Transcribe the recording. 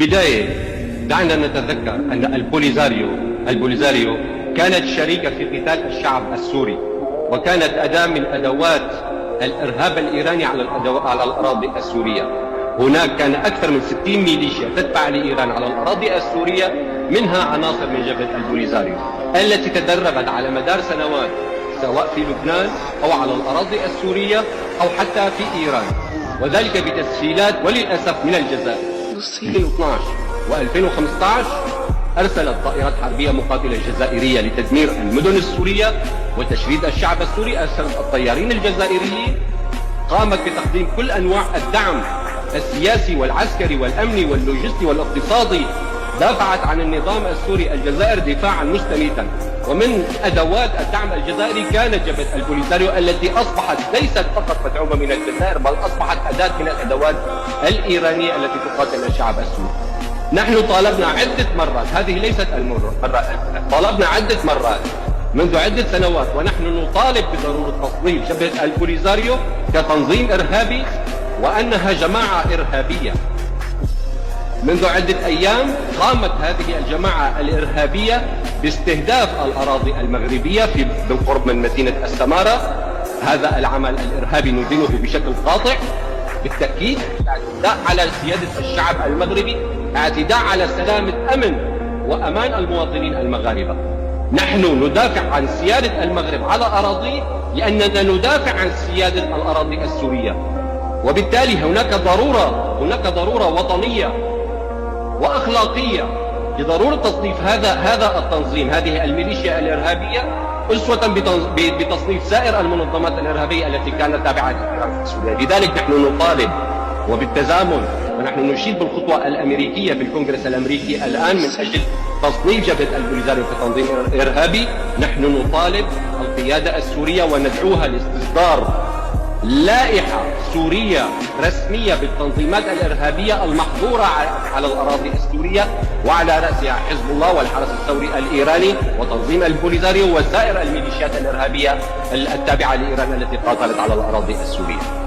البداية دعنا نتذكر أن البوليزاريو كانت شريكة في قتال الشعب السوري، وكانت أداة من أدوات الإرهاب الإيراني على الأراضي السورية. هناك كان أكثر من 60 ميليشيا تتبع لإيران على الأراضي السورية، منها عناصر من جبهة البوليزاريو التي تدربت على مدار سنوات سواء في لبنان أو على الأراضي السورية أو حتى في إيران، وذلك بتسهيلات وللأسف من الجزائر. 2012 و2015 أرسلت طائرات حربية مقاتلة جزائرية لتدمير المدن السورية وتشريد الشعب السوري. أرسلت الطيارين الجزائريين قامت بتقديم كل أنواع الدعم السياسي والعسكري والأمني واللوجستي والاقتصادي، دافعت عن النظام السوري الجزائر دفاعا مستميتا. ومن أدوات الدعم الجزائري كانت جبهة البوليزاريو التي أصبحت ليست فقط مدعومة من الجزائر، بل أصبحت أداة من الأدوات الإيرانية التي تقاتل الشعب السوري. نحن طالبنا عدة مرات، هذه ليست المرة، طالبنا عدة مرات منذ عدة سنوات ونحن نطالب بضرورة تصنيف جبهة البوليزاريو كتنظيم إرهابي وأنها جماعة إرهابية. منذ عدة أيام قامت هذه الجماعة الإرهابية باستهداف الأراضي المغربية بالقرب من مدينة السمارة. هذا العمل الإرهابي ندينه بشكل قاطع بالتأكيد اعتداء على سيادة الشعب المغربي، اعتداء على سلامة أمن وأمان المواطنين المغاربة. نحن ندافع عن سيادة المغرب على أراضيه لأننا ندافع عن سيادة الأراضي السورية، وبالتالي هناك ضرورة وطنية وأخلاقية لضرورة تصنيف هذا التنظيم، هذه الميليشيا الإرهابية، أسوة بتصنيف سائر المنظمات الإرهابية التي كانت تابعة لإيران في سوريا. لذلك نحن نطالب وبالتزامن، ونحن نشيد بالخطوة الأمريكية في الكونغرس الأمريكي الآن من أجل تصنيف جبهة البوليزاريو كتنظيم إرهابي. نحن نطالب القيادة السورية وندعوها لاستصدار لائحة سورية رسمية بالتنظيمات الإرهابية المحظورة على الأراضي السورية، وعلى رأسها حزب الله والحرس الثوري الإيراني وتنظيم البوليزاريو وسائر الميليشيات الإرهابية التابعة لإيران التي قاتلت على الأراضي السورية.